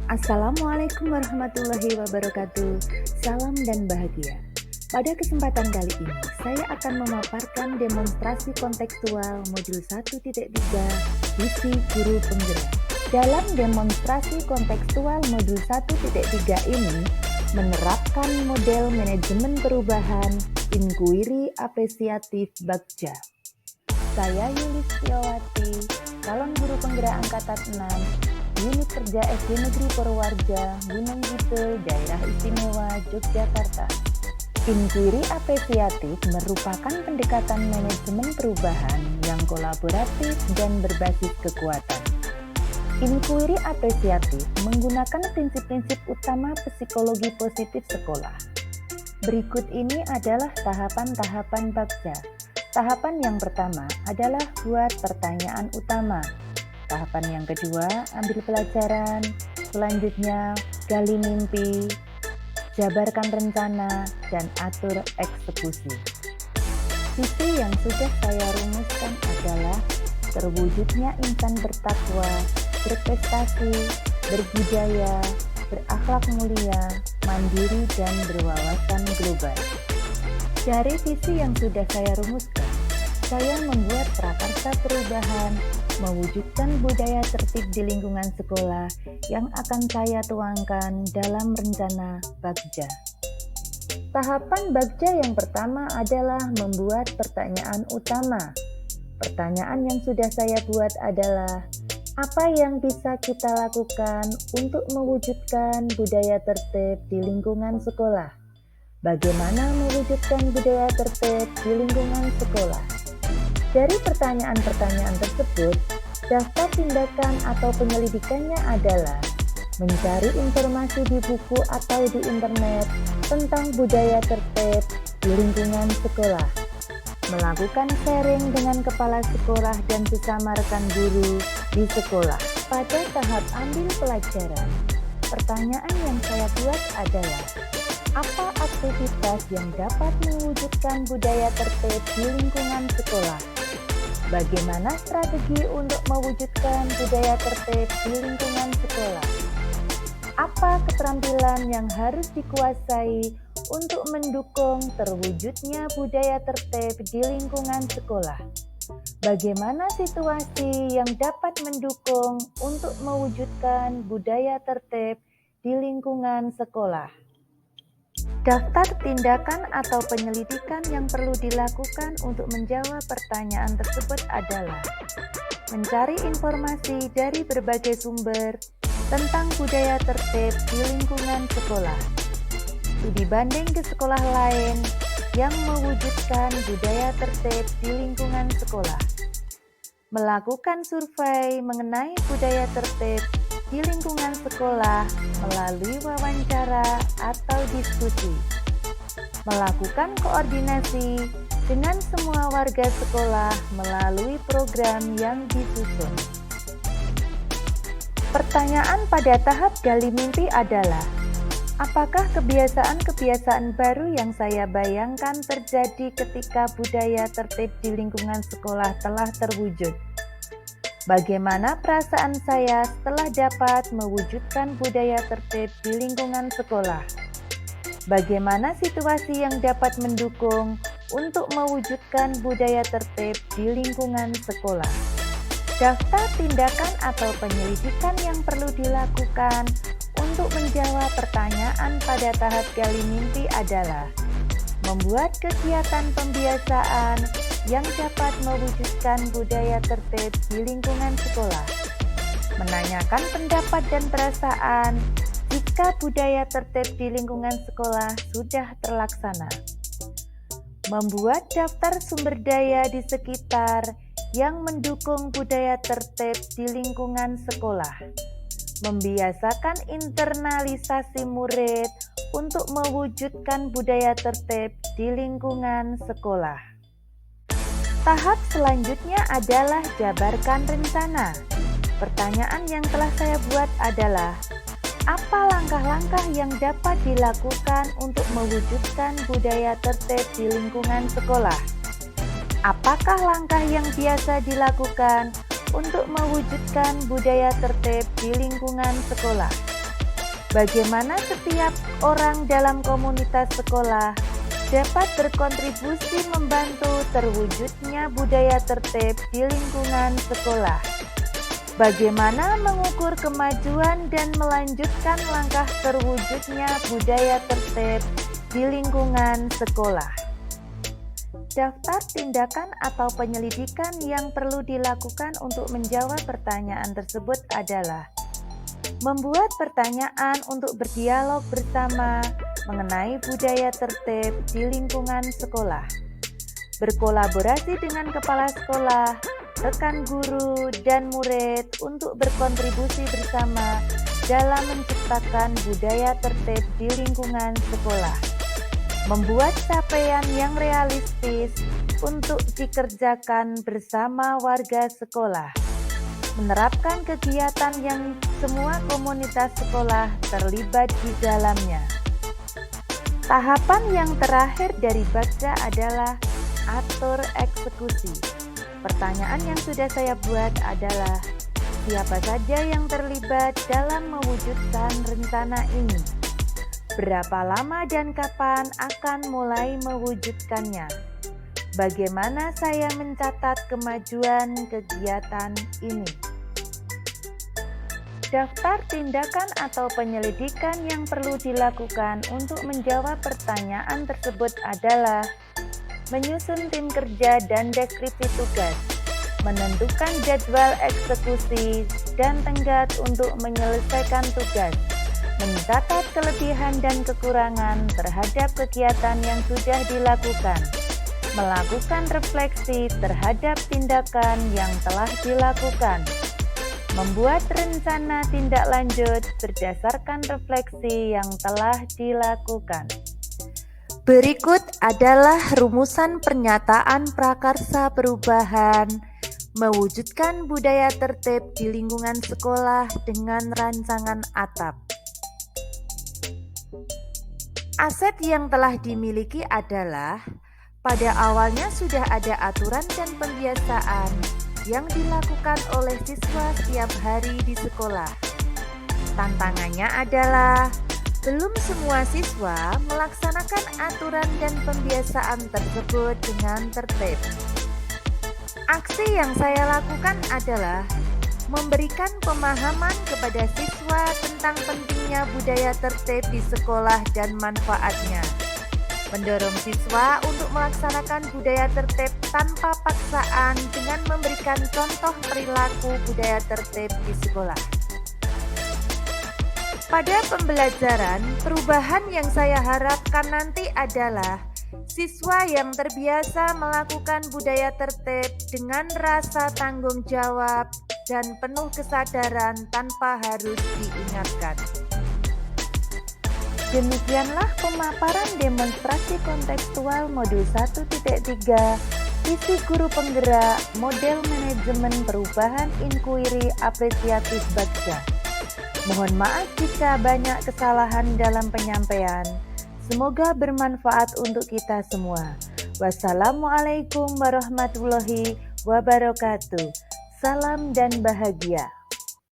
Assalamualaikum warahmatullahi wabarakatuh. Salam dan bahagia. Pada kesempatan kali ini, saya akan memaparkan demonstrasi kontekstual modul 1.3 Visi Guru Penggerak. Dalam demonstrasi kontekstual modul 1.3 ini, menerapkan model manajemen perubahan inquiry apresiatif Bagja. Saya Yulis Tiawati, calon guru penggerak angkatan 6, Unit Kerja SD Negeri Purworejo, Gunung Kidul, Daerah Istimewa Yogyakarta. Inquiry apresiatif merupakan pendekatan manajemen perubahan yang kolaboratif dan berbasis kekuatan. Inquiry apresiatif menggunakan prinsip-prinsip utama psikologi positif sekolah. Berikut ini adalah tahapan-tahapan Bagja. Tahapan yang pertama adalah buat pertanyaan utama. Tahapan yang kedua, ambil pelajaran. Selanjutnya, gali mimpi, jabarkan rencana, dan atur eksekusi. Visi yang sudah saya rumuskan adalah terwujudnya insan bertakwa, berprestasi, berbudaya, berakhlak mulia, mandiri, dan berwawasan global. Dari visi yang sudah saya rumuskan, saya membuat prakarsa perubahan, mewujudkan budaya tertib di lingkungan sekolah yang akan saya tuangkan dalam rencana Bagja. Tahapan Bagja yang pertama adalah membuat pertanyaan utama. Pertanyaan yang sudah saya buat adalah, apa yang bisa kita lakukan untuk mewujudkan budaya tertib di lingkungan sekolah? Bagaimana mewujudkan budaya tertib di lingkungan sekolah? Dari pertanyaan-pertanyaan tersebut, daftar tindakan atau penyelidikannya adalah mencari informasi di buku atau di internet tentang budaya tertib di lingkungan sekolah, melakukan sharing dengan kepala sekolah dan sesama rekan guru di sekolah. Pada tahap ambil pelajaran, pertanyaan yang saya buat adalah, apa aktivitas yang dapat mewujudkan budaya tertib di lingkungan sekolah? Bagaimana strategi untuk mewujudkan budaya tertib di lingkungan sekolah? Apa keterampilan yang harus dikuasai untuk mendukung terwujudnya budaya tertib di lingkungan sekolah? Bagaimana situasi yang dapat mendukung untuk mewujudkan budaya tertib di lingkungan sekolah? Daftar tindakan atau penyelidikan yang perlu dilakukan untuk menjawab pertanyaan tersebut adalah mencari informasi dari berbagai sumber tentang budaya tertib di lingkungan sekolah, studi banding ke sekolah lain yang mewujudkan budaya tertib di lingkungan sekolah, melakukan survei mengenai budaya tertib di lingkungan sekolah melalui wawancara atau diskusi, melakukan koordinasi dengan semua warga sekolah melalui program yang disusun. Pertanyaan pada tahap gali mimpi adalah, apakah kebiasaan-kebiasaan baru yang saya bayangkan terjadi ketika budaya tertib di lingkungan sekolah telah terwujud? Bagaimana perasaan saya setelah dapat mewujudkan budaya tertib di lingkungan sekolah? Bagaimana situasi yang dapat mendukung untuk mewujudkan budaya tertib di lingkungan sekolah? Daftar tindakan atau penyelidikan yang perlu dilakukan untuk menjawab pertanyaan pada tahap gali mimpi adalah membuat kegiatan pembiasaan yang dapat mewujudkan budaya tertib di lingkungan sekolah, menanyakan pendapat dan perasaan jika budaya tertib di lingkungan sekolah sudah terlaksana, membuat daftar sumber daya di sekitar yang mendukung budaya tertib di lingkungan sekolah, membiasakan internalisasi murid untuk mewujudkan budaya tertib di lingkungan sekolah. Tahap selanjutnya adalah jabarkan rencana. Pertanyaan yang telah saya buat adalah, apa langkah-langkah yang dapat dilakukan untuk mewujudkan budaya tertib di lingkungan sekolah? Apakah langkah yang biasa dilakukan untuk mewujudkan budaya tertib di lingkungan sekolah? Bagaimana setiap orang dalam komunitas sekolah dapat berkontribusi membantu terwujudnya budaya tertib di lingkungan sekolah. Bagaimana mengukur kemajuan dan melanjutkan langkah terwujudnya budaya tertib di lingkungan sekolah. Daftar tindakan atau penyelidikan yang perlu dilakukan untuk menjawab pertanyaan tersebut adalah membuat pertanyaan untuk berdialog bersama mengenai budaya tertib di lingkungan sekolah, berkolaborasi dengan kepala sekolah, rekan guru, dan murid untuk berkontribusi bersama dalam menciptakan budaya tertib di lingkungan sekolah, membuat capaian yang realistis untuk dikerjakan bersama warga sekolah, menerapkan kegiatan yang semua komunitas sekolah terlibat di dalamnya. Tahapan yang terakhir dari Bagja adalah atur eksekusi. Pertanyaan yang sudah saya buat adalah, siapa saja yang terlibat dalam mewujudkan rencana ini? Berapa lama dan kapan akan mulai mewujudkannya? Bagaimana saya mencatat kemajuan kegiatan ini? Daftar tindakan atau penyelidikan yang perlu dilakukan untuk menjawab pertanyaan tersebut adalah menyusun tim kerja dan deskripsi tugas, menentukan jadwal eksekusi dan tenggat untuk menyelesaikan tugas, mencatat kelebihan dan kekurangan terhadap kegiatan yang sudah dilakukan, melakukan refleksi terhadap tindakan yang telah dilakukan, membuat rencana tindak lanjut berdasarkan refleksi yang telah dilakukan. Berikut adalah rumusan pernyataan prakarsa perubahan mewujudkan budaya tertib di lingkungan sekolah dengan rancangan atap. Aset yang telah dimiliki adalah pada awalnya sudah ada aturan dan pembiasaan yang dilakukan oleh siswa setiap hari di sekolah. Tantangannya adalah belum semua siswa melaksanakan aturan dan pembiasaan tersebut dengan tertib. Aksi yang saya lakukan adalah memberikan pemahaman kepada siswa tentang pentingnya budaya tertib di sekolah dan manfaatnya. Mendorong siswa untuk melaksanakan budaya tertib tanpa paksaan dengan memberikan contoh perilaku budaya tertib di sekolah. Pada pembelajaran, perubahan yang saya harapkan nanti adalah siswa yang terbiasa melakukan budaya tertib dengan rasa tanggung jawab dan penuh kesadaran tanpa harus diingatkan. Demikianlah pemaparan demonstrasi kontekstual modul 1.3 visi guru penggerak model manajemen perubahan inquiry apresiatif Bagja. Mohon maaf jika banyak kesalahan dalam penyampaian. Semoga bermanfaat untuk kita semua. Wassalamualaikum warahmatullahi wabarakatuh. Salam dan bahagia.